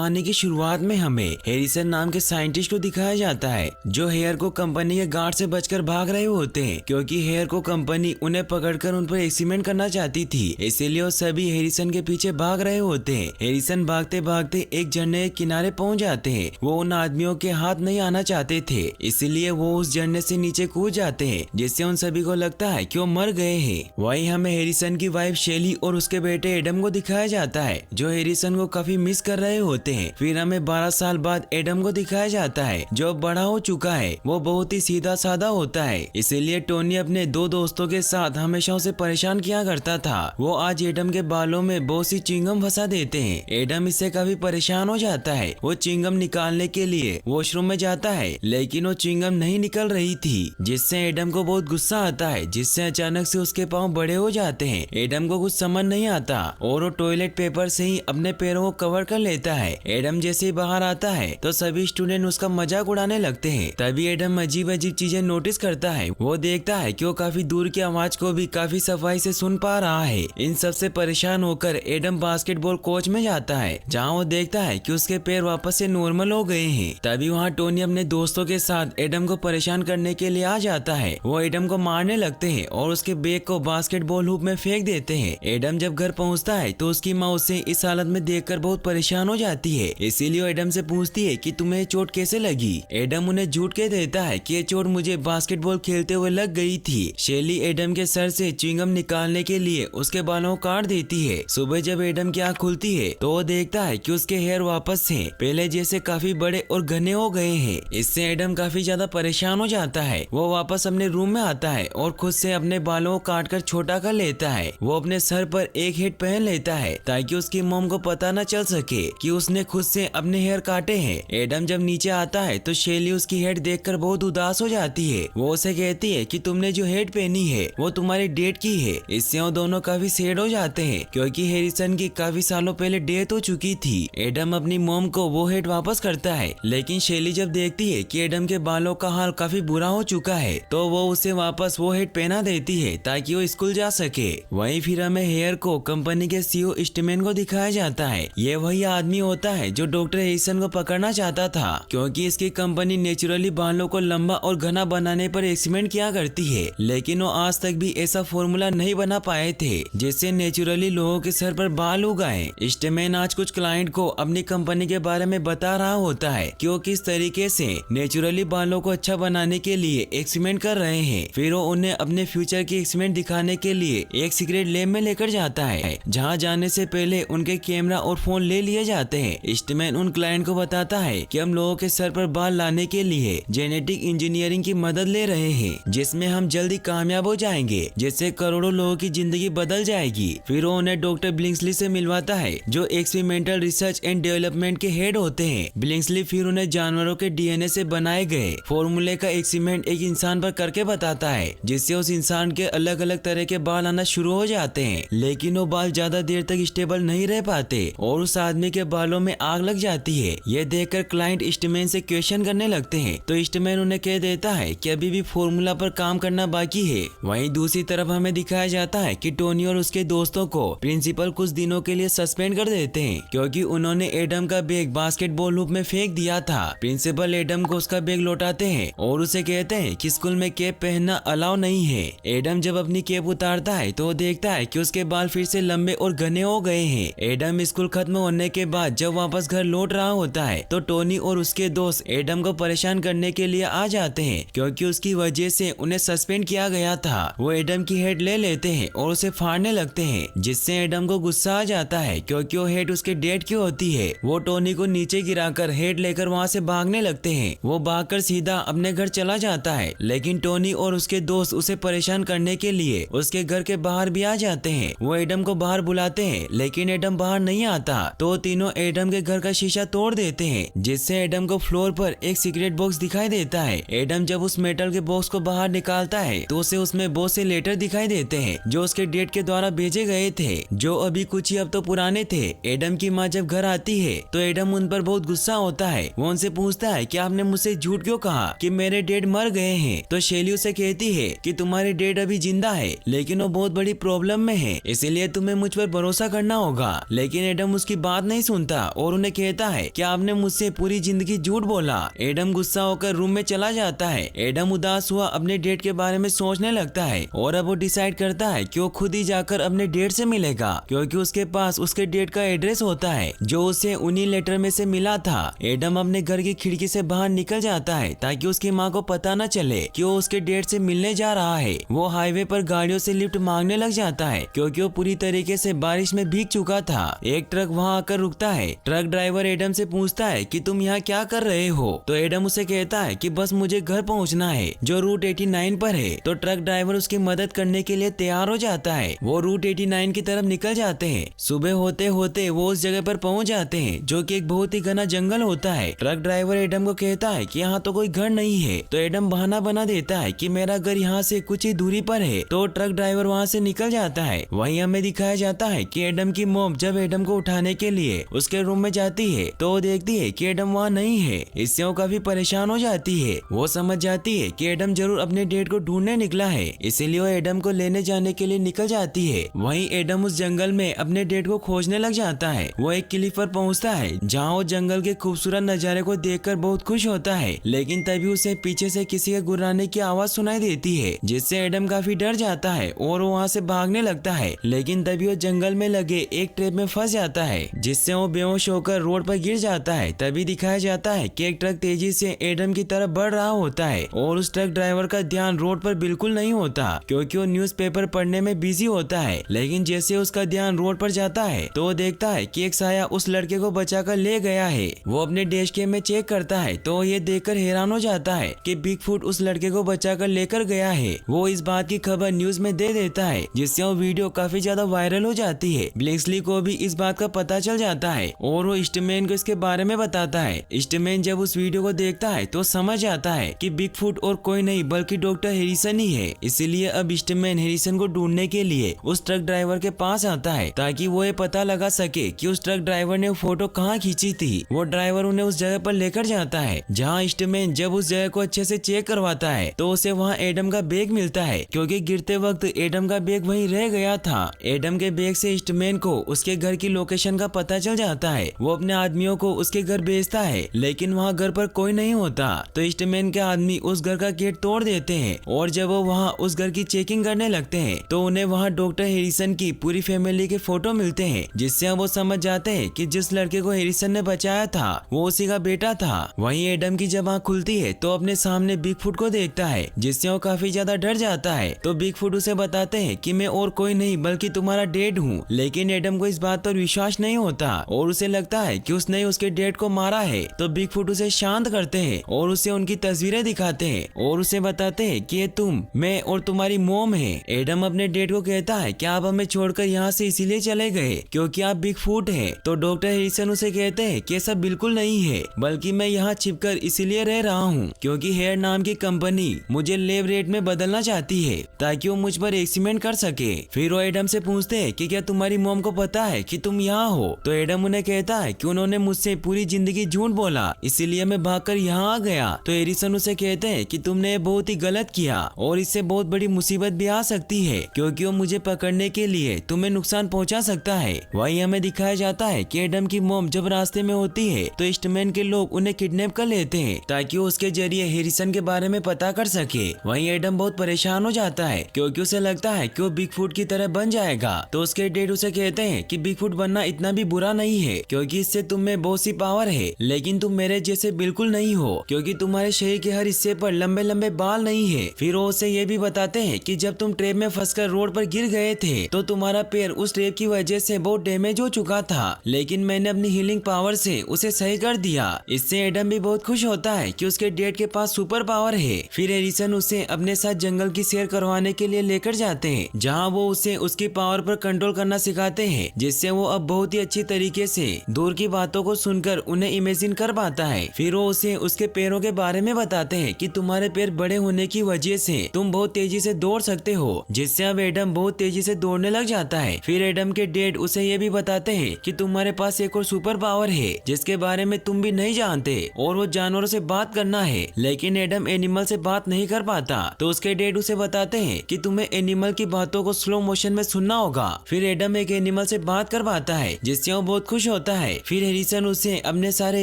कहानी की शुरुआत में हमें हैरिसन नाम के साइंटिस्ट को दिखाया जाता है जो हेयर को कंपनी के गार्ड से बचकर भाग रहे होते हैं क्योंकि हेयर को कंपनी उन्हें पकड़कर उन पर एक्सपेरिमेंट करना चाहती थी। इसीलिए वो सभी हैरिसन के पीछे भाग रहे होते हैं। हैरिसन भागते भागते एक झरने के किनारे पहुंच जाते हैं। वो उन आदमियों के हाथ नहीं आना चाहते थे, इसीलिए वो उस झरने से नीचे कूद जाते हैं, जिससे उन सभी को लगता है कि वो मर गए हैं। वहीं हमें हैरिसन की वाइफ शेली और उसके बेटे एडम को दिखाया जाता है जो हैरिसन को काफी मिस कर रहे होते हैं। फिर हमें 12 साल बाद एडम को दिखाया जाता है जो बड़ा हो चुका है। वो बहुत ही सीधा साधा होता है, इसीलिए टोनी अपने दो दोस्तों के साथ हमेशा उसे परेशान किया करता था। वो आज एडम के बालों में बहुत सी चिंगम फंसा देते हैं। एडम इससे काफी परेशान हो जाता है। वो चिंगम निकालने के लिए वॉशरूम में जाता है, लेकिन वो चिंगम नहीं निकल रही थी, जिससे एडम को बहुत गुस्सा आता है, जिससे अचानक से उसके पाँव बड़े हो जाते हैं। एडम को कुछ समझ नहीं आता और वो टॉयलेट पेपर से ही अपने पैरों को कवर कर लेता है। एडम जैसे ही बाहर आता है तो सभी स्टूडेंट उसका मजाक उड़ाने लगते हैं। तभी एडम अजीब अजीब चीजें नोटिस करता है। वो देखता है कि वो काफी दूर की आवाज को भी काफी सफाई से सुन पा रहा है। इन सब से परेशान होकर एडम बास्केटबॉल कोच में जाता है, जहाँ वो देखता है कि उसके पैर वापस से नॉर्मल हो गए हैं। तभी वहाँ टोनी अपने दोस्तों के साथ एडम को परेशान करने के लिए आ जाता है। वो एडम को मारने लगते हैं और उसके बैग को बास्केटबॉल हूप में फेंक देते हैं। एडम जब घर पहुँचता है तो उसकी माँ उसे इस हालत में देखकर बहुत परेशान हो जाती है, इसीलिए एडम से पूछती है कि तुम्हें चोट कैसे लगी। एडम उन्हें झूठ के देता है कि ये चोट मुझे बास्केटबॉल खेलते हुए लग गई थी। शेली एडम के सर से च्युइंगम निकालने के लिए उसके बालों को काट देती है। सुबह जब एडम की आँख खुलती है तो वो देखता है कि उसके हेयर वापस से पहले जैसे काफी बड़े और घने हो गए हैं। इससे एडम काफी ज्यादा परेशान हो जाता है। वो वापस अपने रूम में आता है और खुद से अपने बालों को काट कर छोटा कर लेता है। वो अपने सर पर एक हेड पहन लेता है ताकि उसकी मॉम को पता न चल सके कि उसने खुद से अपने हेयर काटे हैं। एडम जब नीचे आता है तो शेली उसकी हेड देखकर बहुत उदास हो जाती है। वो उसे कहती है कि तुमने जो हेड पहनी है वो तुम्हारी डेट की है। इससे वो दोनों काफी सैड हो जाते हैं क्योंकि हैरिसन की काफी सालों पहले डेथ हो चुकी थी। एडम अपनी मॉम को वो हेड वापस करता है, लेकिन शेली जब देखती है कि एडम के बालों का हाल काफी बुरा हो चुका है तो वो उसे वापस वो हेड पहना देती है ताकि वो स्कूल जा सके। वहीं फिर हमें हेयर को कंपनी के सीईओ ईस्टमैन को दिखाया जाता है। ये वही आदमी होता है जो डॉक्टर हैरिसन को पकड़ना चाहता था क्योंकि इसकी कंपनी नेचुरली बालों को लंबा और घना बनाने पर एक्सपेरिमेंट किया करती है, लेकिन वो आज तक भी ऐसा फॉर्मूला नहीं बना पाए थे जिससे नेचुरली लोगों के सर पर बाल उगाए। ईस्टमैन आज कुछ क्लाइंट को अपनी कंपनी के बारे में बता रहा होता है कि वो किस तरीके से नेचुरली बालों को अच्छा बनाने के लिए एक्सपेरिमेंट कर रहे हैं। फिर वो उन्हें अपने फ्यूचर की एक्सपेरिमेंट दिखाने के लिए एक सीक्रेट लैब में लेकर जाता है, जहाँ जाने से पहले उनके कैमरा और फोन ले लिए जाते हैं। ईस्टमैन उन क्लाइंट को बताता है कि हम लोगों के सर पर बाल लाने के लिए जेनेटिक इंजीनियरिंग की मदद ले रहे हैं, जिसमें हम जल्दी कामयाब हो जाएंगे, जिससे करोड़ों लोगों की जिंदगी बदल जाएगी। फिर वो उन्हें डॉक्टर ब्लिंक्सली से मिलवाता है जो एक्सपेरिमेंटल रिसर्च एंड डेवलपमेंट के हेड होते हैं। ब्लिंक्सली फिर उन्हें जानवरों के डीएनए से बनाए गए फॉर्मूले का एक्सपेरिमेंट एक इंसान पर करके बताता है, जिससे उस इंसान के अलग अलग तरह के बाल आना शुरू हो जाते हैं, लेकिन वो बाल ज्यादा देर तक स्टेबल नहीं रह पाते और उस आदमी के बालों में आग लग जाती है। ये देखकर क्लाइंट ईस्टमैन से क्वेश्चन करने लगते हैं तो ईस्टमैन उन्हें कह देता है कि अभी भी फॉर्मूला पर काम करना बाकी है। वहीं दूसरी तरफ हमें दिखाया जाता है कि टोनी और उसके दोस्तों को प्रिंसिपल कुछ दिनों के लिए सस्पेंड कर देते हैं क्योंकि उन्होंने एडम का बैग बास्केटबॉल हूप में फेंक दिया था। प्रिंसिपल एडम को उसका बैग लौटाते हैं और उसे कहते हैं कि स्कूल में कैप पहनना अलाउ नहीं है। एडम जब अपनी कैप उतारता है तो वो देखता है कि उसके बाल फिर से लंबे और घने हो गए हैं। एडम स्कूल खत्म होने के बाद जब वापस घर लौट रहा होता है तो टोनी और उसके दोस्त एडम को परेशान करने के लिए आ जाते हैं क्योंकि उसकी वजह से उन्हें सस्पेंड किया गया था। वो एडम की हेड ले लेते हैं और उसे फाड़ने लगते हैं, जिससे एडम को गुस्सा आ जाता है क्योंकि वो हेड उसके डेड की होती है। वो टोनी को नीचे गिराकर हेड लेकर वहाँ से भागने लगते हैं। वो भागकर सीधा अपने घर चला जाता है, लेकिन टोनी और उसके दोस्त उसे परेशान करने के लिए उसके घर के बाहर भी आ जाते हैं। वो एडम को बाहर बुलाते हैं, लेकिन एडम बाहर नहीं आता तो तीनों एडम के घर का शीशा तोड़ देते हैं, जिससे एडम को फ्लोर पर एक सीक्रेट बॉक्स दिखाई देता है। एडम जब उस मेटल के बॉक्स को बाहर निकालता है तो उसे उसमें बहुत से लेटर दिखाई देते हैं जो उसके डेड के द्वारा भेजे गए थे, जो अभी कुछ ही अब तो पुराने थे। एडम की माँ जब घर आती है तो एडम उन पर बहुत गुस्सा होता है। वो उनसे पूछता है कि आपने मुझसे झूठ क्यों कहा कि मेरे डेड मर गए हैं। तो शेली उसे कहती है कि तुम्हारे डेड अभी जिंदा है, लेकिन वो बहुत बड़ी प्रॉब्लम में है, इसीलिए तुम्हें मुझ पर भरोसा करना होगा। लेकिन एडम उसकी बात नहीं सुनता और उन्हें कहता है कि आपने मुझसे पूरी जिंदगी झूठ बोला। एडम गुस्सा होकर रूम में चला जाता है। एडम उदास हुआ अपने डेट के बारे में सोचने लगता है और अब वो डिसाइड करता है कि वो खुद ही जाकर अपने डेट से मिलेगा, क्योंकि उसके पास उसके डेट का एड्रेस होता है जो उसे उन्हीं लेटर में से मिला था। एडम अपने घर की खिड़की से बाहर निकल जाता है ताकि उसकी माँ को पता न चले कि वो उसके डेट से मिलने जा रहा है। वो हाईवे पर गाड़ियों से लिफ्ट मांगने लग जाता है क्योंकि वो पूरी तरीके से बारिश में भीग चुका था। एक ट्रक वहाँ आकर रुकता है। ट्रक ड्राइवर एडम से पूछता है कि तुम यहाँ क्या कर रहे हो, तो एडम उसे कहता है कि बस मुझे घर पहुँचना है जो रूट 89 पर है। तो ट्रक ड्राइवर उसकी मदद करने के लिए तैयार हो जाता है। वो रूट 89 की तरफ निकल जाते हैं। सुबह होते होते वो उस जगह पर पहुँच जाते हैं जो कि एक बहुत ही घना जंगल होता है। ट्रक ड्राइवर एडम को कहता है कि यहाँ तो कोई घर नहीं है, तो एडम बहाना बना देता है कि मेरा घर यहाँ से कुछ ही दूरी पर है। तो ट्रक ड्राइवर वहाँ से निकल जाता है। वहीं हमें दिखाया जाता है कि एडम की मॉम जब एडम को उठाने के लिए उसके रूम में जाती है तो वो देखती है कि एडम वहाँ नहीं है। इससे वो काफी परेशान हो जाती है। वो समझ जाती है कि एडम जरूर अपने डेट को ढूंढने निकला है, इसीलिए वो एडम को लेने जाने के लिए निकल जाती है। वहीं एडम उस जंगल में अपने डेट को खोजने लग जाता है। वो एक क्लिफ पर पहुँचता है जहाँ वो जंगल के खूबसूरत नजारे को देखकर बहुत खुश होता है, लेकिन तभी उसे पीछे से किसी के गुर्राने की आवाज सुनाई देती है जिससे एडम काफी डर जाता है और वो वहाँ से भागने लगता है। लेकिन तभी वो जंगल में लगे एक ट्रैप में फंस जाता है जिससे वो बेहोश होकर रोड पर गिर जाता है। तभी दिखाया जाता है कि एक ट्रक तेजी से एडम की तरफ बढ़ रहा होता है और उस ट्रक ड्राइवर का ध्यान रोड पर बिल्कुल नहीं होता क्योंकि वो न्यूज़पेपर पढ़ने में बिजी होता है। लेकिन जैसे उसका ध्यान रोड पर जाता है तो वो देखता है कि एक साया उस लड़के को बचाकर ले गया है। वो अपने डैश कैम में चेक करता है तो ये देखकर हैरान हो जाता है कि बिगफुट उस लड़के को बचाकर लेकर गया है। वो इस बात की खबर न्यूज में दे देता है जिससे वो वीडियो काफी ज्यादा वायरल हो जाती है। ब्लिंक्सली को भी इस बात का पता चल जाता है और वो ईस्टमैन को इसके बारे में बताता है। ईस्टमैन जब उस वीडियो को देखता है तो समझ जाता है कि बिगफुट और कोई नहीं बल्कि डॉक्टर हैरिसन ही है। इसीलिए अब ईस्टमैन हैरिसन को ढूंढने के लिए उस ट्रक ड्राइवर के पास आता है ताकि वो ये पता लगा सके कि उस ट्रक ड्राइवर ने फोटो कहाँ खींची थी। वो ड्राइवर उन्हें उस जगह पर लेकर जाता है जहाँ ईस्टमैन जब उस जगह को अच्छे से चेक करवाता है तो उसे वहाँ एडम का बैग मिलता है क्योंकि गिरते वक्त एडम का बैग वहीं रह गया था। एडम के बैग से ईस्टमैन को उसके घर की लोकेशन का पता चल जाता है। वो अपने आदमियों को उसके घर भेजता है लेकिन वहाँ घर पर कोई नहीं होता। तो ईस्टमैन के आदमी उस घर का गेट तोड़ देते हैं और जब वो वहाँ उस घर की चेकिंग करने लगते हैं तो उन्हें वहाँ डॉक्टर हैरिसन की पूरी फैमिली के फोटो मिलते हैं जिससे वो समझ जाते हैं कि जिस लड़के को हैरिसन ने बचाया था वो उसी का बेटा था। वहीं एडम की जब आँख खुलती है तो अपने सामने बिगफुट को देखता है जिससे वो काफी ज्यादा डर जाता है। तो बिगफुट उसे बताते हैं कि मैं और कोई नहीं बल्कि तुम्हारा डैड हूँ। लेकिन एडम को इस बात पर विश्वास नहीं होता और उसे लगता है कि उसने उसके डैड को मारा है। तो बिगफुट उसे शांत करते हैं और उसे उनकी तस्वीरें दिखाते हैं और उसे बताते हैं कि ये तुम, मैं और तुम्हारी मोम है। एडम अपने डैड को कहता है कि आप हमें छोड़कर यहाँ से इसीलिए चले गए क्योंकि आप बिगफुट हैं। तो डॉक्टर हैरिसन उसे कहते हैं कि ऐसा बिल्कुल नहीं है, बल्कि मैं यहाँ छिपकर इसीलिए रह रहा हूँ क्योंकि हेयर नाम की कंपनी मुझे लेब रेट में बदलना चाहती है ताकि वो मुझ पर एक्सपेरिमेंट कर सके। फिर वो एडम से पूछते हैं कि क्या तुम्हारी मॉम को पता है कि तुम यहाँ हो। तो एडम उन्हें कहता है कि उन्होंने मुझसे पूरी जिंदगी झूठ बोला इसीलिए मैं भागकर यहाँ आ गया। तो हैरिसन उसे कहते हैं कि तुमने बहुत ही गलत किया और इससे बहुत बड़ी मुसीबत भी आ सकती है क्योंकि वो मुझे पकड़ने के लिए तुम्हें नुकसान पहुँचा सकता है। वहीं हमें दिखाया जाता है कि एडम की मॉम जब रास्ते में होती है तो ईस्टमैन के लोग उन्हें किडनैप कर लेते हैं ताकि वो उसके जरिए हैरिसन के बारे में पता कर सके। वहीं एडम बहुत परेशान हो जाता है क्योंकि उसे लगता है कि वो बिगफुट की तरह बन जाएगा। तो उसके डैड उसे कहते हैं कि बिगफुट बनना इतना भी बुरा नहीं है क्योंकि इससे तुम में बहुत सी पावर है, लेकिन तुम मेरे जैसे बिल्कुल नहीं हो क्योंकि तुम्हारे शरीर के हर हिस्से पर लंबे लंबे बाल नहीं है। फिर वो उसे ये भी बताते हैं कि जब तुम ट्रेप में फंसकर रोड पर गिर गए थे तो तुम्हारा पैर उस ट्रेप की वजह से बहुत डैमेज हो चुका था, लेकिन मैंने अपनी हीलिंग पावर से उसे सही कर दिया। इससे एडम भी बहुत खुश होता है कि उसके डैड के पास सुपर पावर है। फिर हैरिसन उसे अपने साथ जंगल की सैर करवाने के लिए लेकर जाते हैं जहाँ वो उसे उसकी पावर पर कंट्रोल करना सिखाते हैं जिससे वो अब बहुत ही अच्छी तरीके से दूर की बातों को सुनकर उन्हें इमेजिन कर पाता है। फिर वो उसे उसके पैरों के बारे में बताते हैं कि तुम्हारे पैर बड़े होने की वजह से तुम बहुत तेजी से दौड़ सकते हो, जिससे अब एडम बहुत तेजी से दौड़ने लग जाता है। फिर एडम के डैड उसे ये भी बताते हैं कि तुम्हारे पास एक और सुपर पावर है जिसके बारे में तुम भी नहीं जानते और वो जानवरों से बात करना है, लेकिन एडम एनिमल से बात नहीं कर पाता। तो उसके डैड उसे बताते हैं कि तुम्हें एनिमल की बातों को स्लो मोशन में सुनना होगा। फिर एडम एक एनिमल से बात कर पाता है जिससे वो बहुत खुश होता होता है। फिर हैरिसन उसे अपने सारे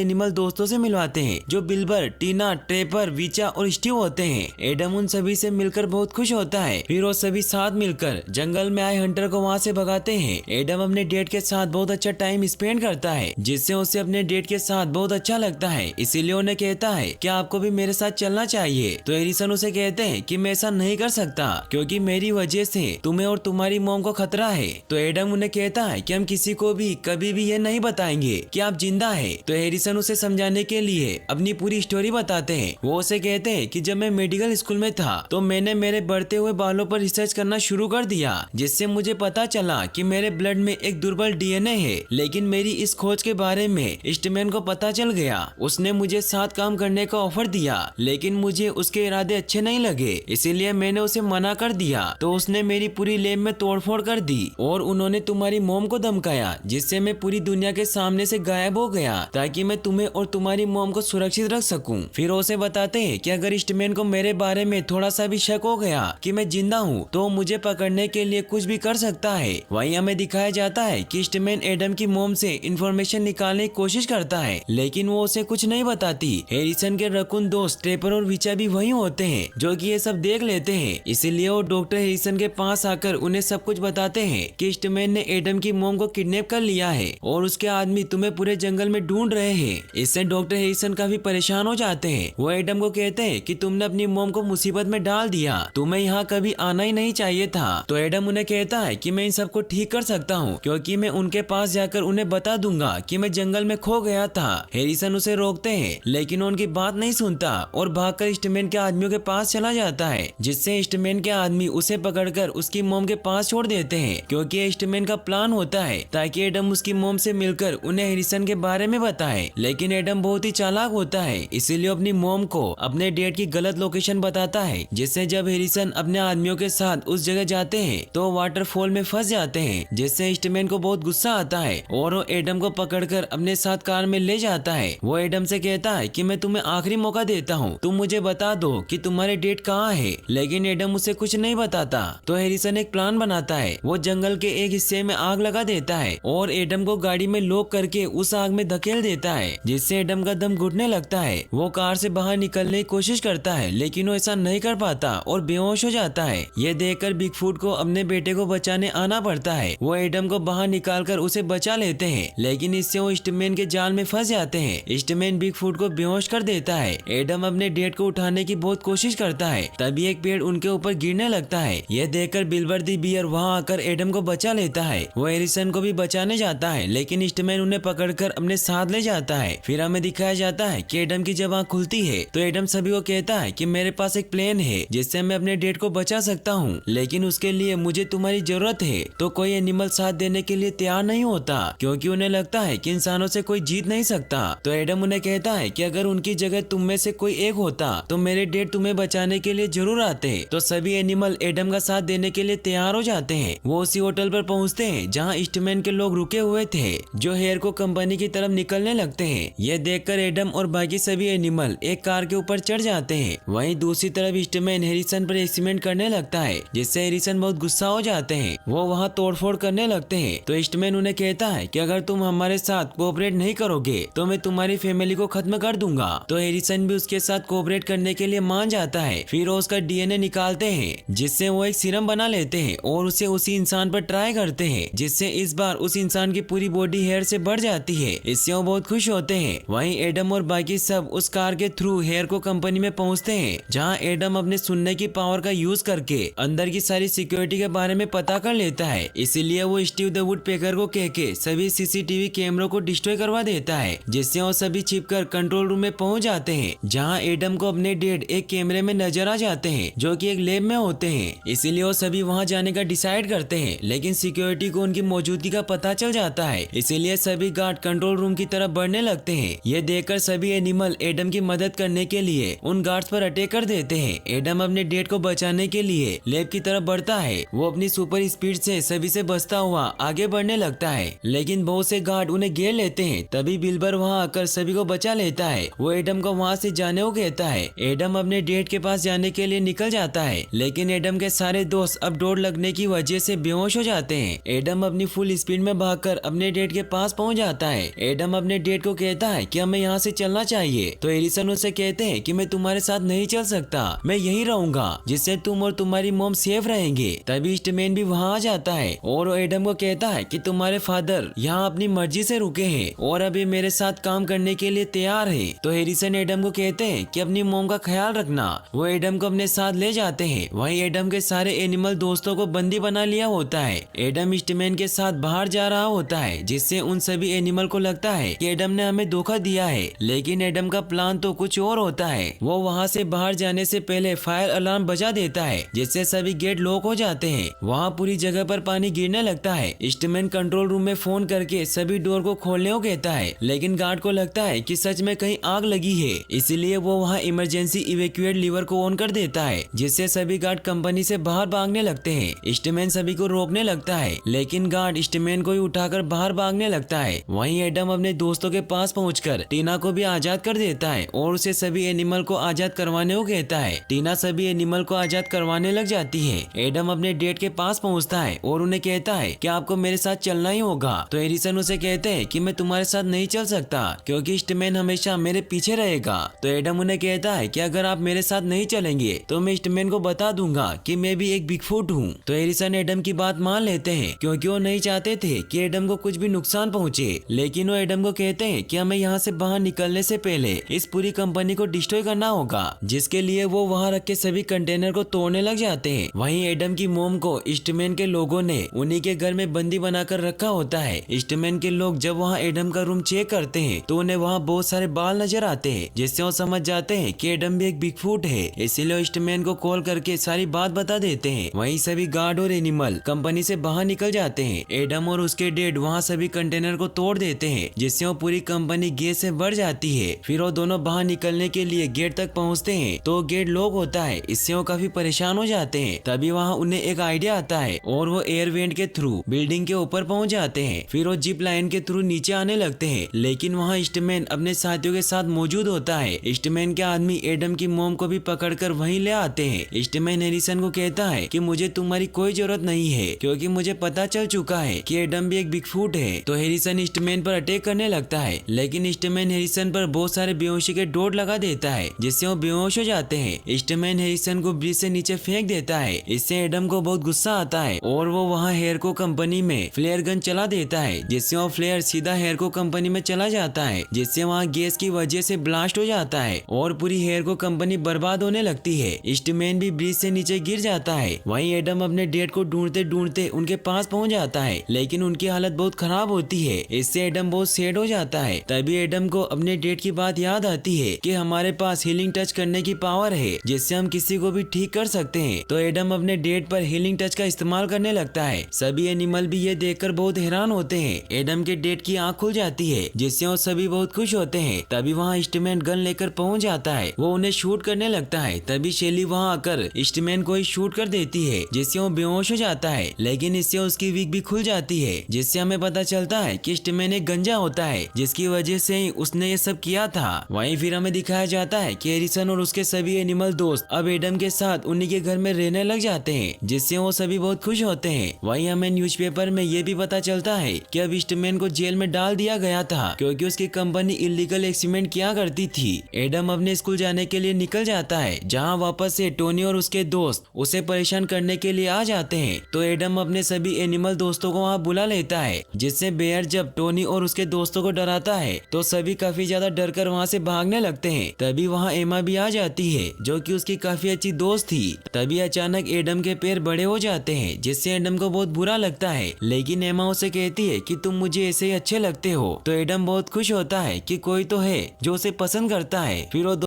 एनिमल दोस्तों से मिलवाते हैं जो बिल्बर, टीना, ट्रेपर, विचा और स्टीव होते हैं। एडम उन सभी से मिलकर बहुत खुश होता है। फिर वो सभी साथ मिलकर जंगल में आए हंटर को वहाँ से भगाते हैं। एडम अपने डेट के साथ बहुत अच्छा टाइम स्पेंड करता है जिससे उसे अपने डेट के साथ बहुत अच्छा लगता है। इसीलिए उन्हें कहता है कि आपको भी मेरे साथ चलना चाहिए। तो हैरिसन उसे कहते हैं कि मैं ऐसा नहीं कर सकता क्योंकि मेरी वजह से तुम्हें और तुम्हारी मॉम को खतरा है। तो एडम उन्हें कहता है कि हम किसी को भी कभी भी ये नहीं बताएंगे कि आप जिंदा है। तो हैरिसन उसे समझाने के लिए अपनी पूरी स्टोरी बताते हैं। वो उसे कहते हैं कि जब मैं मेडिकल स्कूल में था तो मैंने मेरे बढ़ते हुए बालों पर रिसर्च करना शुरू कर दिया जिससे मुझे पता चला कि मेरे ब्लड में एक दुर्बल डीएनए है। लेकिन मेरी इस खोज के बारे में ईस्टमैन को पता चल गया। उसने मुझे साथ काम करने का ऑफर दिया लेकिन मुझे उसके इरादे अच्छे नहीं लगे, इसीलिए मैंने उसे मना कर दिया। तो उसने मेरी पूरी लैब में तोड़फोड़ कर दी और उन्होंने तुम्हारी मॉम को धमकाया जिससे मैं पूरी दुनिया के सामने से गायब हो गया ताकि मैं तुम्हें और तुम्हारी मॉम को सुरक्षित रख सकूं। फिर उसे बताते हैं कि अगर ईस्टमैन को मेरे बारे में थोड़ा सा भी शक हो गया कि मैं जिंदा हूँ तो मुझे पकड़ने के लिए कुछ भी कर सकता है। वहीं हमें दिखाया जाता है कि ईस्टमैन एडम की मॉम से इंफॉर्मेशन निकालने की कोशिश करता है लेकिन वो उसे कुछ नहीं बताती। हैरिसन के रकून दोस्त ट्रेपर और विचा भी वहीं होते हैं जो कि ये सब देख लेते हैं। इसीलिए वो डॉक्टर हैरिसन के पास आकर उन्हें सब कुछ बताते हैं कि ईस्टमैन ने एडम की मॉम को किडनैप कर लिया है और उसके आदमी तुम्हें पूरे जंगल में ढूंढ रहे हैं। इससे डॉक्टर हैरिसन काफी परेशान हो जाते हैं। वो एडम को कहते हैं कि तुमने अपनी मॉम को मुसीबत में डाल दिया, तुम्हें यहाँ कभी आना ही नहीं चाहिए था। तो एडम उन्हें कहता है कि मैं इन सबको ठीक कर सकता हूँ क्योंकि मैं उनके पास जाकर उन्हें बता दूंगा कि मैं जंगल में खो गया था। हैरिसन उसे रोकते हैं लेकिन उनकी बात नहीं सुनता और भागकर ईस्टमैन के आदमियों के पास चला जाता है जिससे ईस्टमैन के आदमी उसे पकड़कर उसकी मॉम के पास छोड़ देते हैं क्योंकि ईस्टमैन का प्लान होता है ताकि एडम उसकी मॉम से मिलकर उन्हें हैरिसन के बारे में बताए। लेकिन एडम बहुत ही चालाक होता है इसीलिए अपनी मॉम को अपने डेट की गलत लोकेशन बताता है जिससे जब हैरिसन अपने आदमियों के साथ उस जगह जाते हैं तो वाटरफॉल में फंस जाते हैं जिससे ईस्टमैन को बहुत गुस्सा आता है और वो एडम को पकड़कर अपने साथ कार में ले जाता है। वो एडम से कहता है कि मैं तुम्हें आखिरी मौका देता हूँ, तुम मुझे बता दो कि तुम्हारे डेट कहाँ है। लेकिन एडम उसे कुछ नहीं बताता। तो हैरिसन एक प्लान बनाता है। वो जंगल के एक हिस्से में आग लगा देता है और एडम को गाड़ी में लॉक करके उस आग में धकेल देता है जिससे एडम का दम घुटने लगता है। वो कार से बाहर निकलने की कोशिश करता है लेकिन वो ऐसा नहीं कर पाता और बेहोश हो जाता है। ये देखकर बिगफुट को अपने बेटे को बचाने आना पड़ता है। वो एडम को बाहर निकालकर उसे बचा लेते हैं लेकिन इससे वो ईस्टमैन के जाल में फंस जाते हैं। ईस्टमैन बिगफुट को बेहोश कर देता है। एडम अपने डेट को उठाने की बहुत कोशिश करता है तभी एक पेड़ उनके ऊपर गिरने लगता है। यह देखकर बिल्बर दी बियर वहाँ आकर एडम को बचा लेता है। वो हैरिसन को भी बचाने जाता है लेकिन ईस्टमैन उन्हें पकड़कर अपने साथ ले जाता है। फिर हमें दिखाया जाता है कि एडम की जब आँख खुलती है तो एडम सभी को कहता है कि मेरे पास एक प्लान है जिससे मैं अपने डेट को बचा सकता हूँ लेकिन उसके लिए मुझे तुम्हारी जरूरत है। तो कोई एनिमल साथ देने के लिए तैयार नहीं होता क्योंकि उन्हें लगता है कि इंसानों से कोई जीत नहीं सकता। तो एडम उन्हें कहता है कि अगर उनकी जगह तुम में से कोई एक होता तो मेरे डेट तुम्हें बचाने के लिए जरूर आते। तो सभी एनिमल एडम का साथ देने के लिए तैयार हो जाते हैं। वो उसी होटल पर पहुंचते हैं जहां ईस्टमैन के लोग रुके हुए थे जो हेयर को कंपनी की तरफ निकलने लगते हैं। यह देखकर एडम और बाकी सभी एनिमल एक कार के ऊपर चढ़ जाते हैं। वहीं दूसरी तरफ ईस्टमैन हैरिसन पर एक्सीमेंट करने लगता है जिससे हैरिसन बहुत गुस्सा हो जाते हैं। वो वहाँ तोड़फोड़ करने लगते हैं। तो ईस्टमैन उन्हें कहता है कि अगर तुम हमारे साथ कोऑपरेट नहीं करोगे तो मैं तुम्हारी फैमिली को खत्म कर दूंगा। तो हैरिसन भी उसके साथ कोऑपरेट करने के लिए मान जाता है। फिर वो उसका डीएनए निकालते हैं जिससे वो एक सीरम बना लेते हैं और उसे उसी इंसान पर ट्राई करते हैं जिससे इस बार उस इंसान की पूरी बॉडी हेयर से बढ़ जाती है। इससे वो बहुत खुश होते हैं। वहीं एडम और बाकी सब उस कार के थ्रू हेयर को कंपनी में पहुंचते हैं जहां एडम अपने सुनने की पावर का यूज करके अंदर की सारी सिक्योरिटी के बारे में पता कर लेता है। इसीलिए वो स्टीव द वुड पेकर को कह के सभी सीसीटीवी कैमरों को डिस्ट्रॉय करवा देता है जिससे वो सभी छिपकर कंट्रोल रूम में पहुंच जाते हैं जहां एडम को अपने डेड एक कैमरे में नजर आ जाते हैं जो कि एक लैब में होते हैं। इसीलिए वो सभी वहां जाने का डिसाइड करते हैं लेकिन सिक्योरिटी को उनकी मौजूदगी का पता चल जाता है। इसीलिए सभी गार्ड कंट्रोल रूम की तरफ बढ़ने लगते हैं। ये देखकर सभी एनिमल एडम की मदद करने के लिए उन गार्ड्स पर अटैक कर देते हैं। एडम अपने डेड को बचाने के लिए लैब की तरफ बढ़ता है। वो अपनी सुपर स्पीड से सभी से बचता हुआ आगे बढ़ने लगता है लेकिन बहुत से गार्ड उन्हें घेर लेते हैं। तभी बिल्बर वहाँ आकर सभी को बचा लेता है। वो एडम को वहाँ से जाने को कहता है। एडम अपने डेड के पास जाने के लिए निकल जाता है लेकिन एडम के सारे दोस्त अब डोर लगने की वजह से बेहोश हो जाते हैं। एडम अपनी फुल स्पीड में भागकर अपने डेड के पास पहुंच जाता है। एडम अपने डेट को कहता है कि हमें यहाँ से चलना चाहिए, तो एलिसन उसे कहते हैं कि मैं तुम्हारे साथ नहीं चल सकता, मैं यही रहूंगा जिससे तुम और तुम्हारी मॉम सेफ रहेंगे। तभी ईस्टमैन भी वहाँ आ जाता है और वो एडम को कहता है कि तुम्हारे फादर यहाँ अपनी मर्जी से रुके हैं और अभी मेरे साथ काम करने के लिए तैयार है। तो हैरिसन एडम को कहते हैं कि अपनी मॉम का ख्याल रखना। वो एडम को अपने साथ ले जाते हैं। वहीं एडम के सारे एनिमल दोस्तों को बंदी बना लिया होता है। एडम ईस्टमैन के साथ बाहर जा रहा होता है, जिससे उन सभी एनिमल को लगता है कि एडम ने हमें धोखा दिया है, लेकिन एडम का प्लान तो कुछ और होता है। वो वहाँ से बाहर जाने से पहले फायर अलार्म बजा देता है, जिससे सभी गेट लॉक हो जाते हैं। वहाँ पूरी जगह पर पानी गिरने लगता है। ईस्टमैन कंट्रोल रूम में फोन करके सभी डोर को खोलने को कहता है, लेकिन गार्ड को लगता है कि सच में कहीं आग लगी है, इसलिए वो वहाँ इमरजेंसी इवैक्यूएट लीवर को ऑन कर देता है, जिससे सभी गार्ड कंपनी से बाहर भागने लगते हैं। ईस्टमैन सभी को रोकने लगता है, लेकिन गार्ड ईस्टमैन को ही उठाकर बाहर भागने लगता है। वहीं एडम अपने दोस्तों के पास पहुंचकर टीना को भी आजाद कर देता है और उसे सभी एनिमल को आजाद करवाने को कहता है। टीना सभी एनिमल को आजाद करवाने लग जाती है। एडम अपने डेट के पास पहुंचता है और उन्हें कहता है कि आपको मेरे साथ चलना ही होगा। तो हैरिसन उसे कहते हैं कि मैं तुम्हारे साथ नहीं चल सकता, क्योंकि ईस्टमैन हमेशा मेरे पीछे रहेगा। तो एडम उन्हें कहता है कि अगर आप मेरे साथ नहीं चलेंगे तो मैं ईस्टमैन को बता दूंगा कि मैं भी एक बिगफुट हूँ। तो हैरिसन एडम की बात मान लेते हैं, क्योंकि वो नहीं चाहते थे कि एडम को कुछ भी नुकसान पहुँचे। लेकिन वो एडम को कहते हैं कि हमें यहाँ से बाहर निकलने से पहले इस पूरी कंपनी को डिस्ट्रॉय करना होगा, जिसके लिए वो वहाँ रख के सभी कंटेनर को तोड़ने लग जाते हैं। वहीं एडम की मोम को ईस्टमैन के लोगों ने उन्हीं के घर में बंदी बनाकर रखा होता है। ईस्टमैन के लोग जब वहाँ एडम का रूम चेक करते हैं तो उन्हें वहाँ बहुत सारे बाल नजर आते हैं, जिससे वो समझ जाते हैं कि एडम भी एक बिगफुट है। इसीलिए ईस्टमैन को कॉल करके सारी बात बता देते हैं। वहीं सभी गार्ड और एनिमल कंपनी से बाहर निकल जाते हैं। एडम और उसके डेड वहाँ सभी कंटेनर को तोड़ देते हैं, जिससे वो पूरी कंपनी गैस से भर जाती है। फिर वो दोनों बाहर निकलने के लिए गेट तक पहुँचते हैं तो गेट लॉक होता है। इससे वो काफी परेशान हो जाते हैं। तभी वहाँ उन्हें एक आइडिया आता है और वो एयर वेंट के थ्रू बिल्डिंग के ऊपर पहुँच जाते हैं। फिर वो जिप लाइन के थ्रू नीचे आने लगते हैं, लेकिन वहाँ ईस्टमैन अपने साथियों के साथ मौजूद होता है। ईस्टमैन के आदमी एडम की मोम को भी पकड़कर वहीं ले आते हैं। ईस्टमैन हैरिसन को कहता है कि मुझे तुम्हारी कोई जरूरत नहीं है, क्योंकि मुझे पता चल चुका है कि एडम भी एक बिगफुट है। तो हैरिसन ईस्टमैन पर अटैक करने लगता है, लेकिन ईस्टमैन हैरिसन पर बहुत सारे बेहोशी के डोट लगा देता है, जिससे वो बेहोश हो जाते हैं। ईस्टमैन हैरिसन को ब्रिज से नीचे फेंक देता है। इससे एडम को बहुत गुस्सा आता है और वो वहाँ हेयरको कंपनी में फ्लेयर गन चला देता है, जिससे वो फ्लेयर सीधा हेयरको कंपनी में चला जाता है, जिससे वहाँ गैस की वजह से ब्लास्ट हो जाता है और पूरी हेयरको कंपनी बर्बाद होने लगती है। ईस्टमैन भी ब्रिज से नीचे गिर जाता है। वहीं एडम अपने डेड को ढूंढते ढूंढते उनके पास पहुंच जाता है, लेकिन उनकी हालत बहुत खराब होती है। इससे एडम बहुत सैड हो जाता है। तभी एडम को अपने डेड की बात याद आती है कि हमारे पास हीलिंग टच करने की पावर है, जिससे हम किसी को भी ठीक कर सकते हैं। तो एडम अपने डेड पर हीलिंग टच का इस्तेमाल करने लगता है। सभी एनिमल भी ये देखकर बहुत हैरान होते हैं। एडम के डेड की आंख खुल जाती है, जिससे वो सभी बहुत खुश होते हैं। तभी वहाँ ईस्टमैन गन लेकर पहुंच जाता है। वो उन्हें शूट करने लगता है। तभी शेली वहाँ आकर ईस्टमैन को ही शूट कर देती है, जिससे वो बेहोश हो जाता है। लेकिन इससे उसकी विग भी खुल जाती है, जिससे हमें पता चलता है कि ईस्टमैन एक गंजा होता है, जिसकी वजह से ही उसने ये सब किया था। वहीं फिर हमें दिखाया जाता है कि हैरिसन और उसके सभी एनिमल दोस्त अब एडम के साथ उन्हीं के घर में रहने लग जाते हैं, जिससे वो सभी बहुत खुश होते हैं। वहीं हमें न्यूज़पेपर में ये भी पता चलता है कि अब ईस्टमैन को जेल में डाल दिया गया था, क्योंकि उसकी कंपनी इलीगल एक्सपेरिमेंट किया करती थी। एडम अपने स्कूल जाने के लिए निकल जाता है, जहाँ वापस से टोनी और उसके दोस्त उसे परेशान करने के लिए आ जाते हैं। तो एडम अपने सभी एनिमल दोस्तों को वहाँ बुला लेता है, जिससे बेयर जब टोनी और उसके दोस्तों को डराता है तो सभी काफी ज्यादा डर कर वहाँ से भागने लगते हैं। तभी वहाँ एमा भी आ जाती है, जो कि उसकी काफी अच्छी दोस्त थी। तभी अचानक एडम के पैर बड़े हो जाते हैं, जिससे एडम को बहुत बुरा लगता है, लेकिन एमा उसे कहती है कि तुम मुझे ऐसे ही अच्छे लगते हो। तो एडम बहुत खुश होता है कि कोई तो है जो उसे पसंद करता है। फिर वो